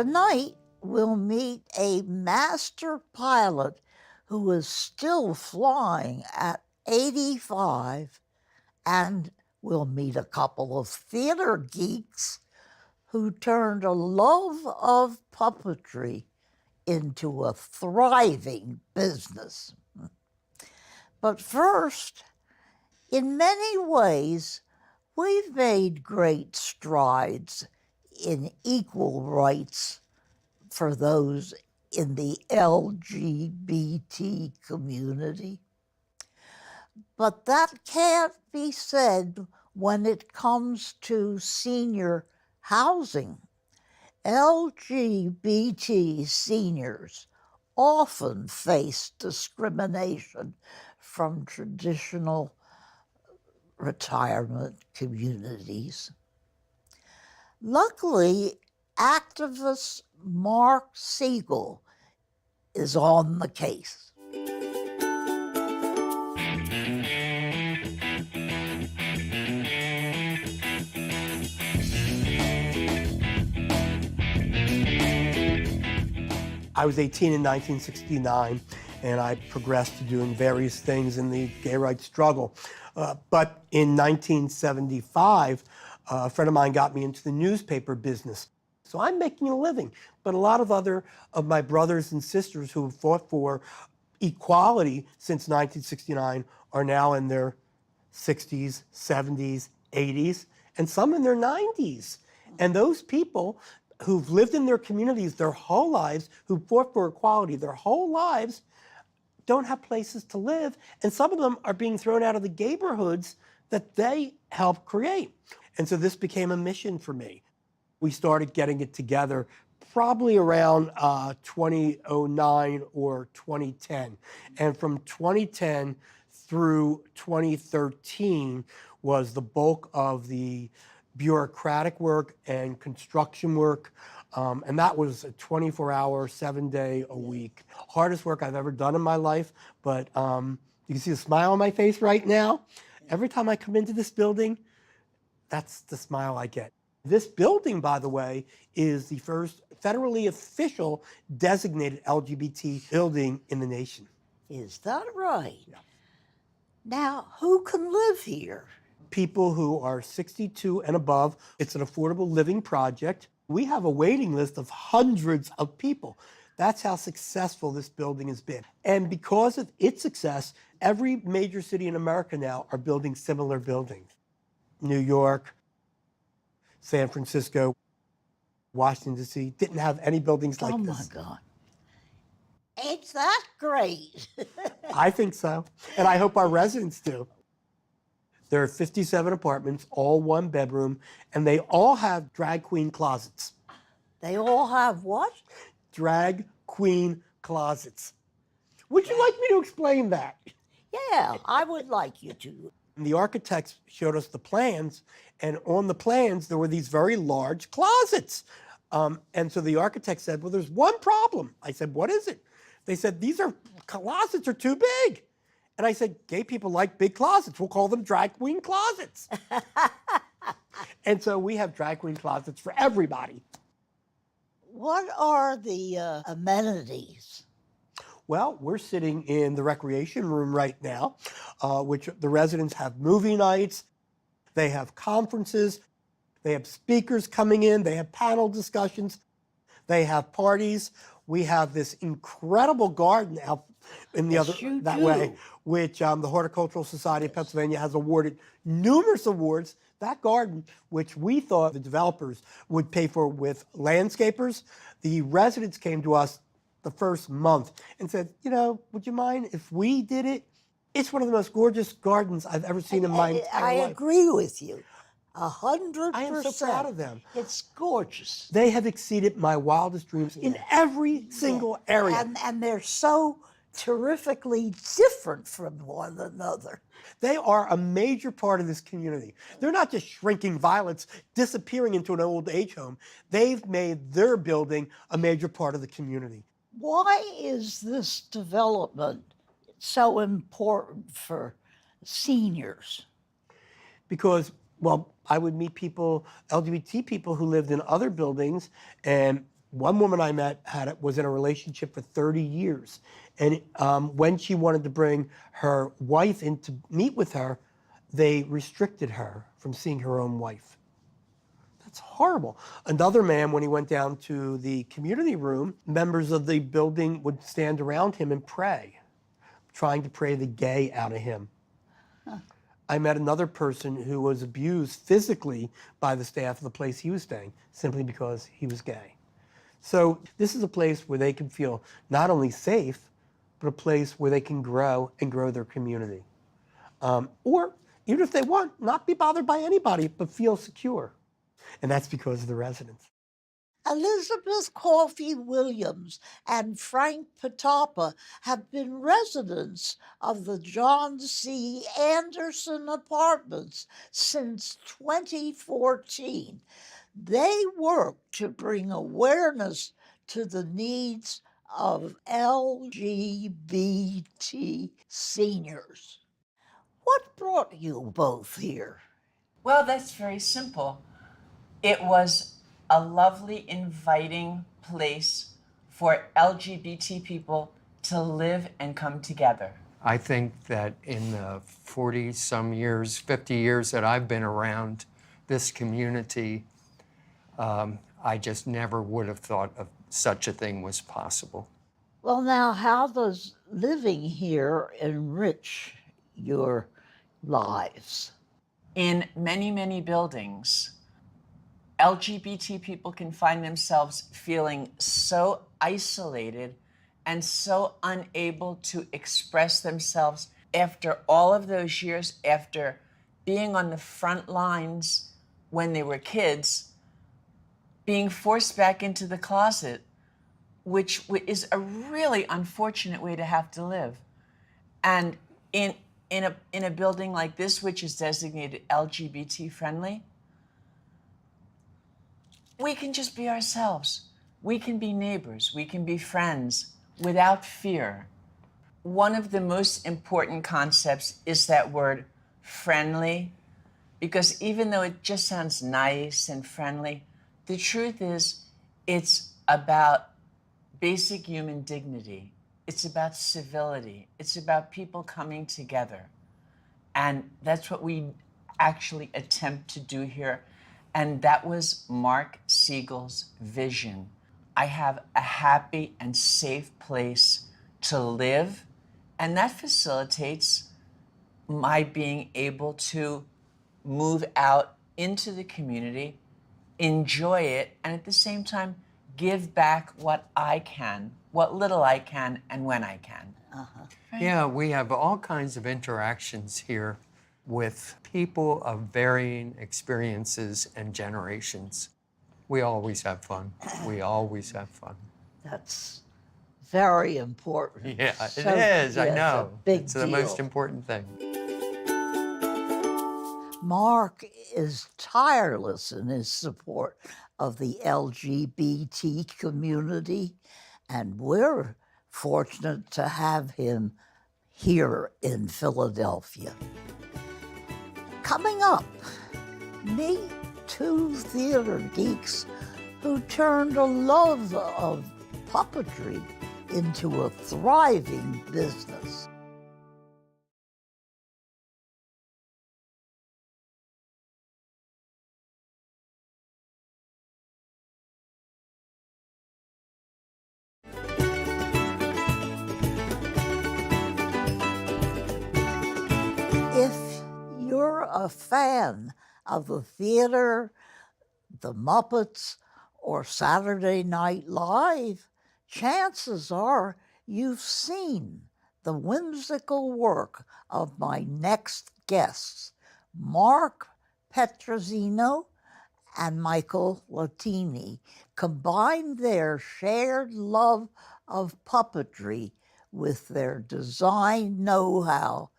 Tonight, we'll meet a master pilot who is still flying at 85, and we'll meet a couple of theater geeks who turned a love of puppetry into a thriving business. But first, in many ways, we've made great strides in equal rights for those in the LGBT community. But that can't be said when it comes to senior housing. LGBT seniors often face discrimination from traditional retirement communities. Luckily, activist Mark Siegel is on the case. I was 18 in 1969, and I progressed to doing various things in the gay rights struggle. But in 1975, a friend of mine got me into the newspaper business. So I'm making a living. But a lot of my brothers and sisters who have fought for equality since 1969 are now in their 60s, 70s, 80s, and some in their 90s. And those people who've lived in their communities their whole lives, who fought for equality their whole lives, don't have places to live, and some of them are being thrown out of the neighborhoods that they helped create. And so this became a mission for me. We started getting it together probably around 2009 or 2010. And from 2010 through 2013 was the bulk of the bureaucratic work and construction work. And that was a 24-hour, 7-day-a-week. Hardest work I've ever done in my life, but you can see the smile on my face right now. Every time I come into this building, that's the smile I get. This building, by the way, is the first federally official designated LGBT building in the nation. Is that right? Yeah. Now, who can live here? People who are 62 and above. It's an affordable living project. We have a waiting list of hundreds of people. That's how successful this building has been. And because of its success, every major city in America now are building similar buildings. New York, San Francisco, Washington, D.C. didn't have any buildings like this. Oh, my God. Ain't that great? I think so. And I hope our residents do. There are 57 apartments, all one bedroom, and they all have drag queen closets. They all have what? Drag queen closets. Would you like me to explain that? Yeah, I would like you to. The architects showed us the plans, and on the plans, there were these very large closets. And so the architect said, well, there's one problem. I said, what is it? They said, closets are too big. And I said, gay people like big closets. We'll call them drag queen closets. And so we have drag queen closets for everybody. What are the amenities? Well, we're sitting in the recreation room right now, which the residents have movie nights, they have conferences, they have speakers coming in, they have panel discussions, they have parties. We have this incredible garden out in the way, which the Horticultural Society of Pennsylvania has awarded numerous awards. That garden, which we thought the developers would pay for with landscapers, the residents came to us the first month and said, would you mind if we did it? It's one of the most gorgeous gardens I've ever seen in my entire life. I agree with you. 100%. I am so proud of them. It's gorgeous. They have exceeded my wildest dreams in every single area. And they're so terrifically different from one another. They are a major part of this community. They're not just shrinking violets, disappearing into an old age home. They've made their building a major part of the community. Why is this development so important for seniors? Because, well, I would meet people, LGBT people who lived in other buildings, and One woman I met was in a relationship for 30 years. And when she wanted to bring her wife in to meet with her, they restricted her from seeing her own wife. That's horrible. Another man, when he went down to the community room, members of the building would stand around him and pray, trying to pray the gay out of him. I met another person who was abused physically by the staff of the place he was staying simply because he was gay. So this is a place where they can feel not only safe, but a place where they can grow and grow their community. Or even if they want, not be bothered by anybody, but feel secure. And that's because of the residents. Elizabeth Coffey Williams and Frank Patapa have been residents of the John C. Anderson Apartments since 2014. They work to bring awareness to the needs of LGBT seniors. What brought you both here? Well, that's very simple. It was a lovely, inviting place for LGBT people to live and come together. I think that in the 40-some years, 50 years that I've been around this community, I just never would have thought of such a thing was possible. Well, now, how does living here enrich your lives? In many, many buildings, LGBT people can find themselves feeling so isolated and so unable to express themselves after all of those years, after being on the front lines when they were kids, being forced back into the closet, which is a really unfortunate way to have to live. And in a building like this, which is designated LGBT friendly, we can just be ourselves. We can be neighbors. We can be friends without fear. One of the most important concepts is that word friendly, because even though it just sounds nice and friendly, the truth is it's about basic human dignity. It's about civility. It's about people coming together. And that's what we actually attempt to do here. And that was Mark Siegel's vision. I have a happy and safe place to live, and that facilitates my being able to move out into the community, enjoy it, and at the same time, give back what I can, what little I can, and when I can. Right? Yeah, we have all kinds of interactions here with people of varying experiences and generations. We always have fun. We always have fun. That's very important. Yeah, So, it is, I yeah, know. It's a big It's deal. the most important thing. Mark is tireless in his support of the LGBT community, and we're fortunate to have him here in Philadelphia. Coming up, meet two theater geeks who turned a love of puppetry into a thriving business. If you're a fan of the theater, the Muppets, or Saturday Night Live, chances are you've seen the whimsical work of my next guests, Mark Petrosino and Michael Latini, combined their shared love of puppetry with their design know-how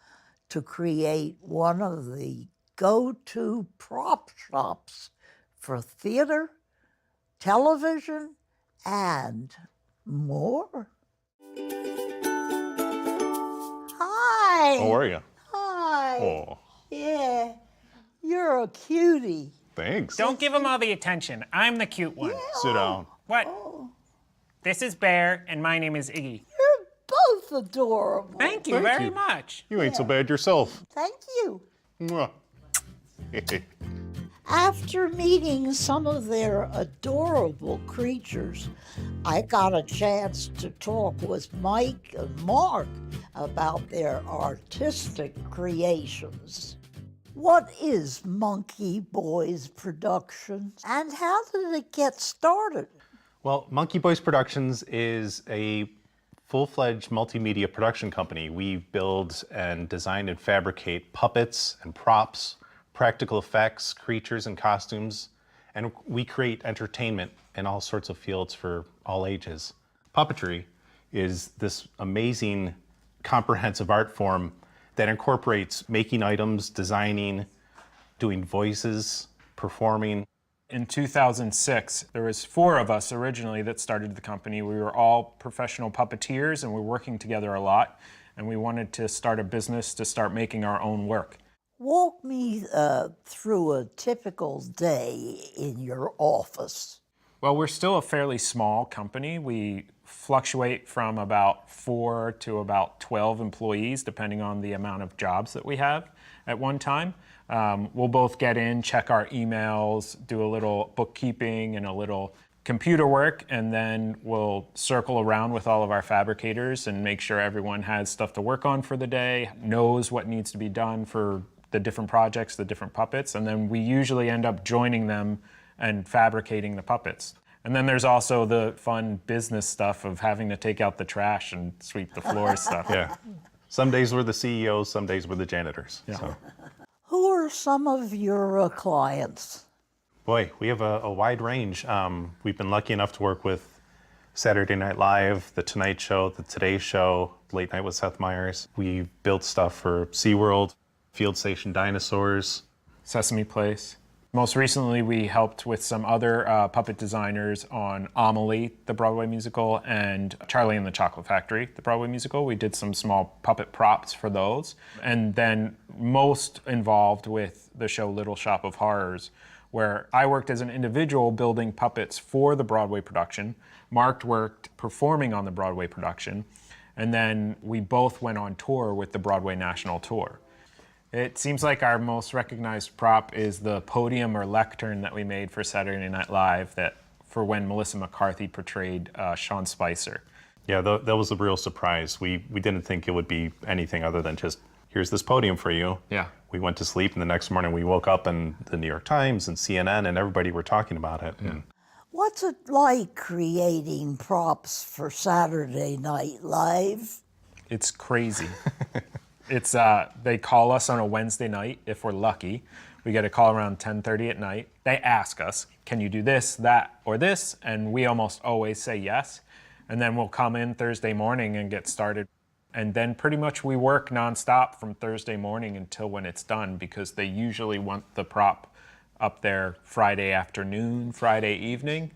to create one of the go-to prop shops for theater, television, and more. Hi. How are you? Hi. Oh, Yeah, you're a cutie. thanks. Don't give him all the attention. I'm the cute one. Sit down. What? This is Bear, and my name is Iggy. You're both adorable. Thank you very much. You ain't so bad yourself. Thank you. Mwah. After meeting some of their adorable creatures, I got a chance to talk with Mike and Mark about their artistic creations. What is Monkey Boys Productions, and how did it get started? Well, Monkey Boys Productions is a full-fledged multimedia production company. We build and design and fabricate puppets and props, practical effects, creatures and costumes, and we create entertainment in all sorts of fields for all ages. Puppetry is this amazing comprehensive art form that incorporates making items, designing, doing voices, performing. In 2006, there was 4 of us originally that started the company. We were all professional puppeteers and we're working together a lot. And we wanted to start a business to start making our own work. Walk me through a typical day in your office. Well, we're still a fairly small company. We fluctuate from about 4 to about 12 employees, depending on the amount of jobs that we have at one time. We'll both get in, check our emails, do a little bookkeeping and a little computer work, and then we'll circle around with all of our fabricators and make sure everyone has stuff to work on for the day, knows what needs to be done for the different projects, the different puppets, and then we usually end up joining them and fabricating the puppets. And then there's also the fun business stuff of having to take out the trash and sweep the floor stuff. Yeah. Some days we're the CEOs, some days we're the janitors. Yeah. So. Who are some of your clients? Boy, we have a wide range. We've been lucky enough to work with Saturday Night Live, The Tonight Show, The Today Show, Late Night with Seth Meyers. We built stuff for SeaWorld, Field Station Dinosaurs, Sesame Place. Most recently, we helped with some other puppet designers on Amelie, the Broadway musical, and Charlie and the Chocolate Factory, the Broadway musical. We did some small puppet props for those. And then most involved with the show Little Shop of Horrors, where I worked as an individual building puppets for the Broadway production. Mark worked performing on the Broadway production. And then we both went on tour with the Broadway National Tour. It seems like our most recognized prop is the podium or lectern that we made for Saturday Night Live for when Melissa McCarthy portrayed Sean Spicer. Yeah, that was a real surprise. We didn't think it would be anything other than just, here's this podium for you. Yeah. We went to sleep, and the next morning we woke up and the New York Times and CNN and everybody were talking about it. Yeah. What's it like creating props for Saturday Night Live? It's crazy. It's they call us on a Wednesday night if we're lucky. We get a call around 10:30 at night. They ask us, can you do this, that, or this? And we almost always say yes. And then we'll come in Thursday morning and get started. And then pretty much we work nonstop from Thursday morning until when it's done, because they usually want the prop up there Friday afternoon, Friday evening.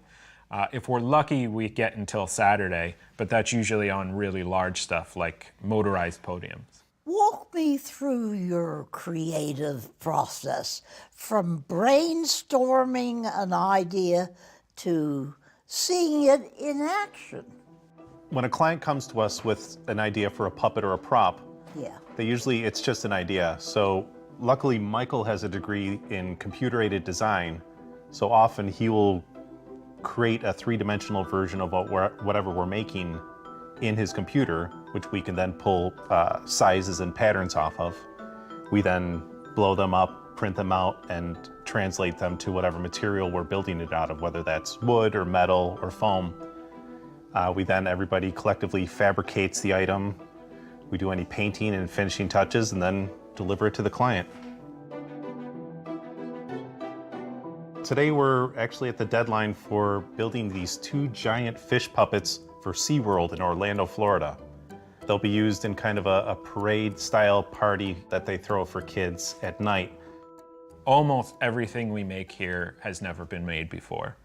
If we're lucky, we get until Saturday, but that's usually on really large stuff like motorized podiums. Walk me through your creative process, from brainstorming an idea to seeing it in action. When a client comes to us with an idea for a puppet or a prop, Yeah. it's just an idea. So luckily, Michael has a degree in computer-aided design, so often he will create a three-dimensional version of whatever we're making in his computer, which we can then pull sizes and patterns off of. We then blow them up, print them out, and translate them to whatever material we're building it out of, whether that's wood or metal or foam. Everybody collectively fabricates the item. We do any painting and finishing touches and then deliver it to the client. Today we're actually at the deadline for building these 2 giant fish puppets for SeaWorld in Orlando, Florida. They'll be used in kind of a parade-style party that they throw for kids at night. Almost everything we make here has never been made before.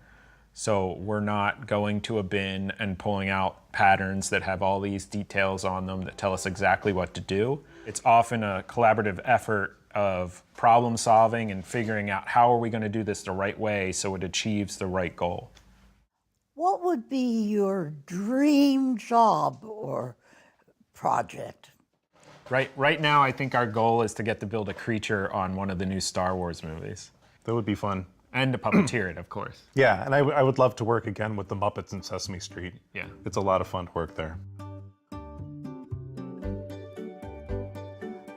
So we're not going to a bin and pulling out patterns that have all these details on them that tell us exactly what to do. It's often a collaborative effort of problem solving and figuring out how are we going to do this the right way so it achieves the right goal. What would be your dream job or project? Right now, I think our goal is to get to build a creature on one of the new Star Wars movies. That would be fun. And to puppeteer it, of course. Yeah, and I would love to work again with the Muppets in Sesame Street. Yeah. It's a lot of fun to work there.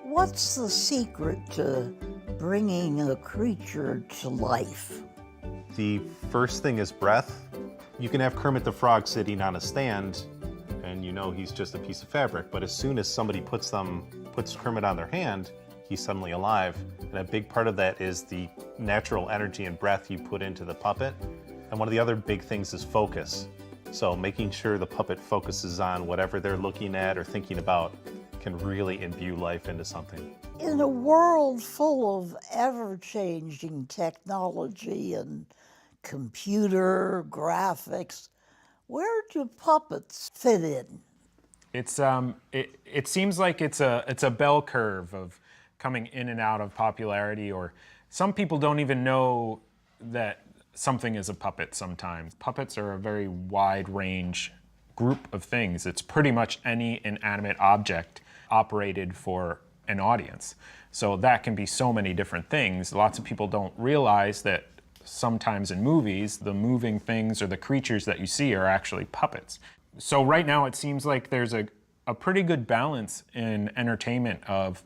What's the secret to bringing a creature to life? The first thing is breath. You can have Kermit the Frog sitting on a stand, and you know he's just a piece of fabric, but as soon as somebody puts Kermit on their hand, he's suddenly alive. And a big part of that is the natural energy and breath you put into the puppet. And one of the other big things is focus. So making sure the puppet focuses on whatever they're looking at or thinking about can really imbue life into something. In a world full of ever-changing technology and computer graphics, where do puppets fit in? It seems like it's a bell curve of coming in and out of popularity, or some people don't even know that something is a puppet sometimes. Puppets are a very wide range group of things. It's pretty much any inanimate object operated for an audience. So that can be so many different things. Lots of people don't realize that sometimes in movies, the moving things or the creatures that you see are actually puppets. So right now it seems like there's a pretty good balance in entertainment of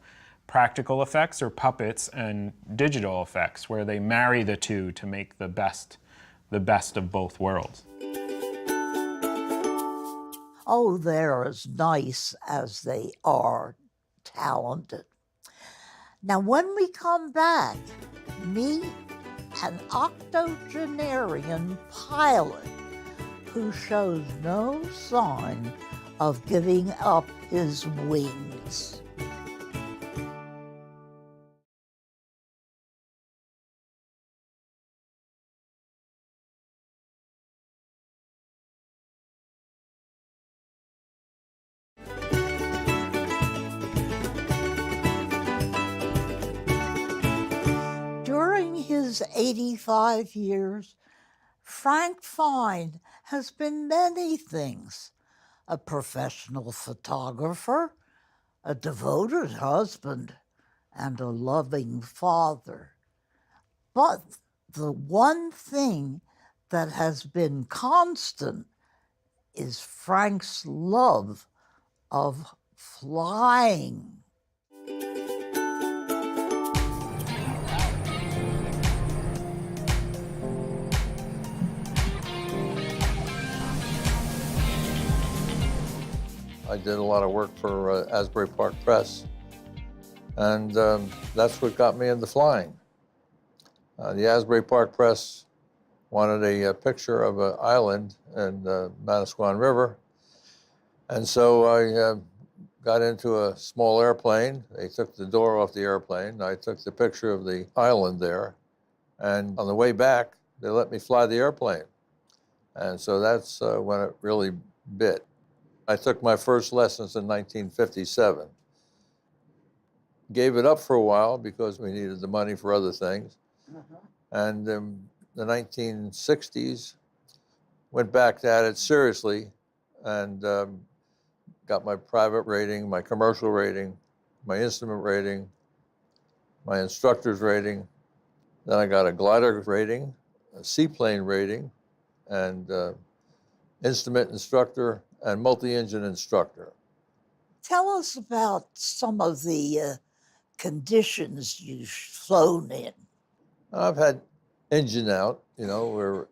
practical effects or puppets and digital effects, where they marry the two to make the best of both worlds. Oh, they're as nice as they are talented. Now, when we come back, meet an octogenarian pilot who shows no sign of giving up his wings. During his 85 years, Frank Fine has been many things: a professional photographer, a devoted husband, and a loving father. But the one thing that has been constant is Frank's love of flying. I did a lot of work for Asbury Park Press, and that's what got me into flying. The Asbury Park Press wanted a picture of an island in the Manasquan River, and so I got into a small airplane. They took the door off the airplane. I took the picture of the island there, and on the way back, they let me fly the airplane. And so that's when it really bit. I took my first lessons in 1957. Gave it up for a while because we needed the money for other things. And in the 1960s, went back at it seriously and got my private rating, my commercial rating, my instrument rating, my instructor's rating. Then I got a glider rating, a seaplane rating, and instrument instructor and multi-engine instructor. Tell us about some of the conditions you've flown in. I've had engine out, where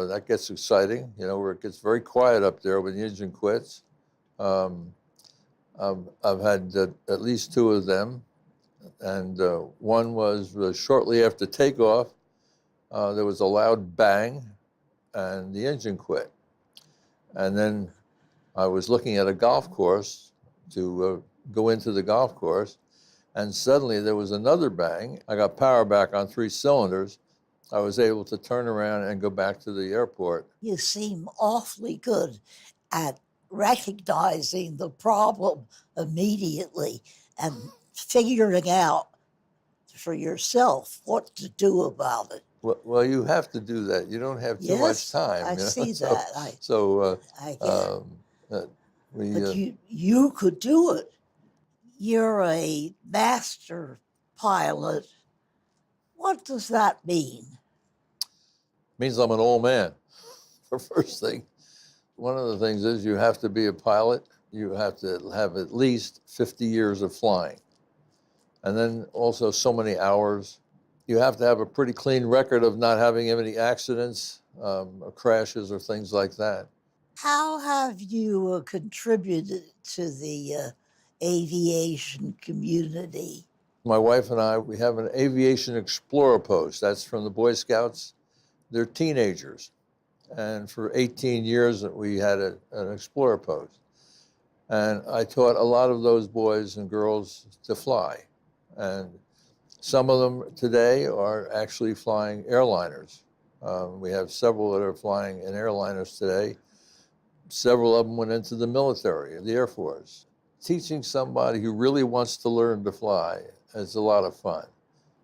that gets exciting, where it gets very quiet up there when the engine quits. I've had at least two of them, and one was shortly after takeoff. There was a loud bang, and the engine quit. And then I was looking at a golf course to go into the golf course, and suddenly there was another bang. I got power back on 3 cylinders. I was able to turn around and go back to the airport. You seem awfully good at recognizing the problem immediately and figuring out for yourself what to do about it. Well, you have to do that. You don't have too much Yes, time. I you know? see So, that. so I get it. we. But you could do it. You're a master pilot. What does that mean? Means I'm an old man. For first thing, one of the things is you have to be a pilot. You have to have at least 50 years of flying, and then also so many hours. You have to have a pretty clean record of not having any accidents, or crashes, or things like that. How have you contributed to the aviation community? My wife and I, we have an aviation explorer post. That's from the Boy Scouts. They're teenagers. And for 18 years, we had an explorer post. And I taught a lot of those boys and girls to fly. And some of them today are actually flying airliners. We have several that are flying in airliners today. Several of them went into the military, the Air Force. Teaching somebody who really wants to learn to fly is a lot of fun.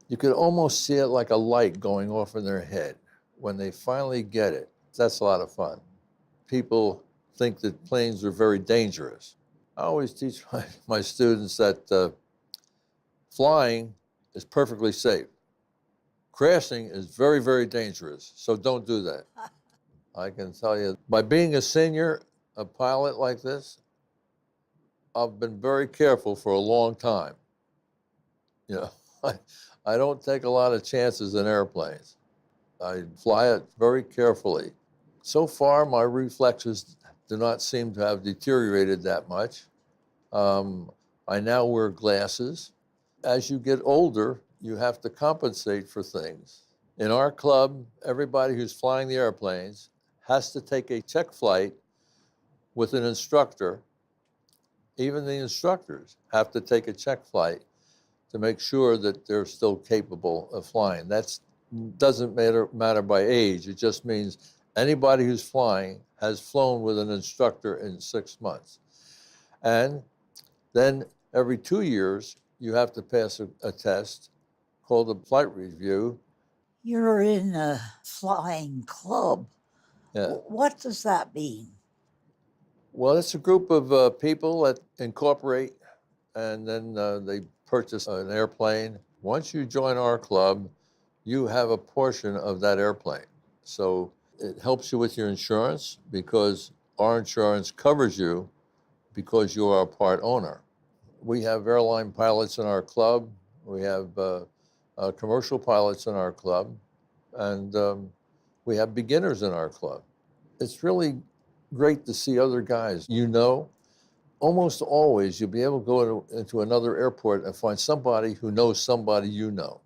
You could almost see it like a light going off in their head. When they finally get it, that's a lot of fun. People think that planes are very dangerous. I always teach my students that flying is perfectly safe. Crashing is very, very dangerous, so don't do that. I can tell you, by being a senior, a pilot like this, I've been very careful for a long time. You know, I don't take a lot of chances in airplanes. I fly it very carefully. So far, my reflexes do not seem to have deteriorated that much. I now wear glasses. As you get older, you have to compensate for things. In our club, everybody who's flying the airplanes has to take a check flight with an instructor. Even the instructors have to take a check flight to make sure that they're still capable of flying. That doesn't matter by age. It just means anybody who's flying has flown with an instructor in 6 months. And then every 2 years, you have to pass a test called a flight review. You're in a flying club. Yeah. What does that mean? Well, it's a group of people that incorporate, and then they purchase an airplane. Once you join our club, you have a portion of that airplane. So it helps you with your insurance because our insurance covers you because you are a part owner. We have airline pilots in our club. We have commercial pilots in our club. And we have beginners in our club. It's really great to see other guys. You know, almost always you'll be able to go into another airport and find somebody who knows somebody you know.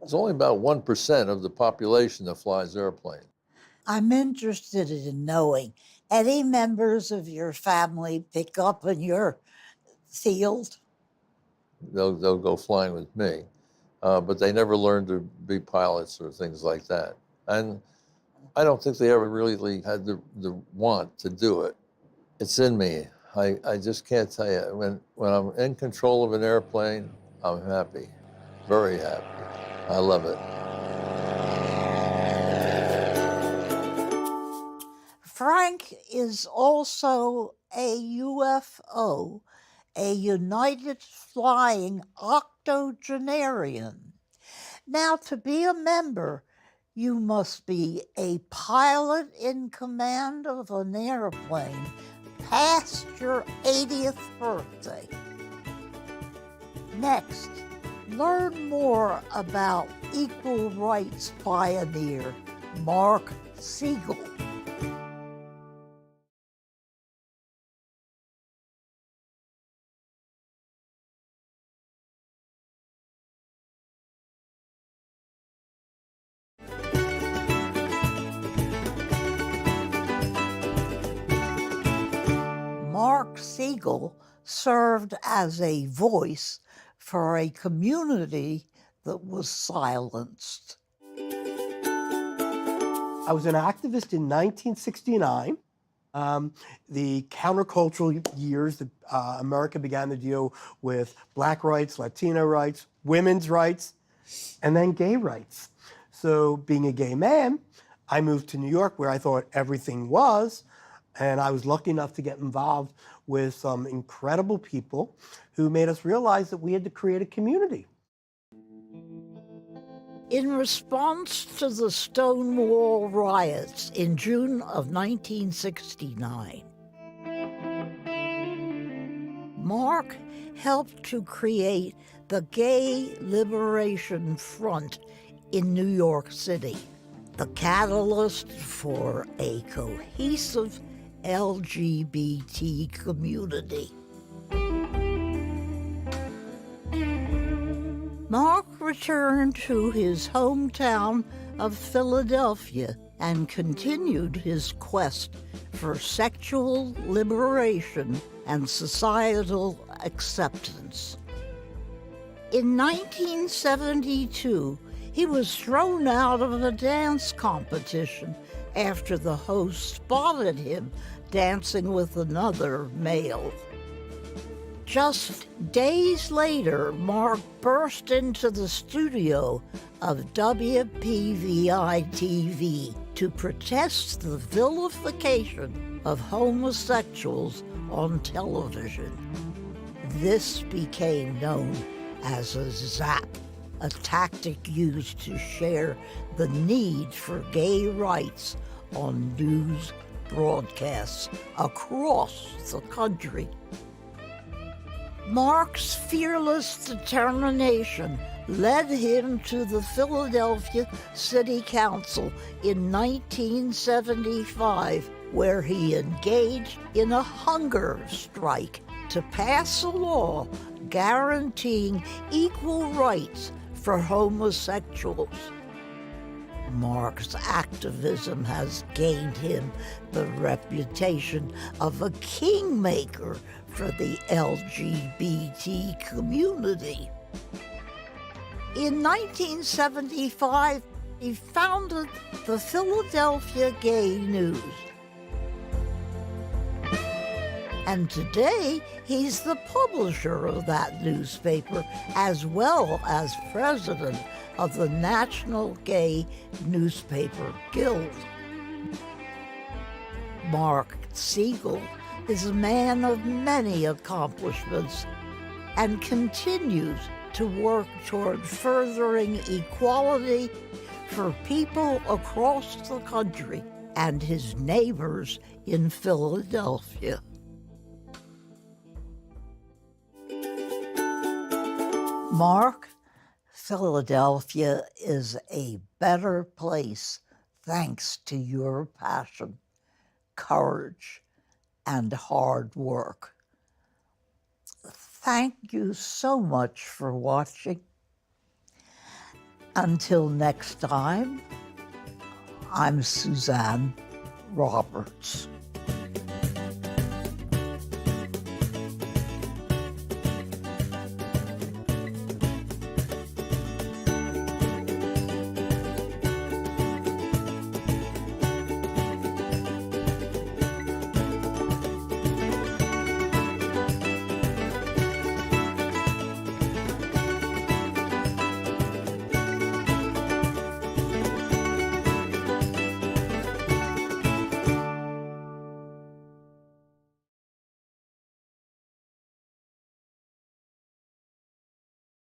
It's only about 1% of the population that flies airplanes. I'm interested in knowing, any members of your family pick up in your field? They'll go flying with me, but they never learn to be pilots or things like that. And I don't think they ever really had the want to do it. It's in me. I just can't tell you. When I'm in control of an airplane, I'm happy, very happy. I love it. Frank is also a UFO, a United Flying Octogenarian. Now, to be a member, you must be a pilot in command of an airplane past your 80th birthday. Next, learn more about equal rights pioneer Mark Siegel. Mark Siegel served as a voice for a community that was silenced. I was an activist in 1969. The countercultural years that America began to deal with Black rights, Latino rights, women's rights, and then gay rights. So being a gay man, I moved to New York where I thought everything was, and I was lucky enough to get involved with some incredible people who made us realize that we had to create a community. In response to the Stonewall riots in June of 1969, Mark helped to create the Gay Liberation Front in New York City, the catalyst for a cohesive LGBT community. Mark returned to his hometown of Philadelphia and continued his quest for sexual liberation and societal acceptance. In 1972, he was thrown out of a dance competition after the host spotted him dancing with another male. Just days later, Mark burst into the studio of WPVI-TV to protest the vilification of homosexuals on television. This became known as a zap, a tactic used to share the need for gay rights on news broadcasts across the country. Mark's fearless determination led him to the Philadelphia City Council in 1975, where he engaged in a hunger strike to pass a law guaranteeing equal rights for homosexuals. Mark's activism has gained him the reputation of a kingmaker for the LGBT community. In 1975, he founded the Philadelphia Gay News. And today, he's the publisher of that newspaper, as well as president of the National Gay Newspaper Guild. Mark Siegel is a man of many accomplishments and continues to work toward furthering equality for people across the country and his neighbors in Philadelphia. Mark, Philadelphia is a better place thanks to your passion, courage, and hard work. Thank you so much for watching. Until next time, I'm Suzanne Roberts.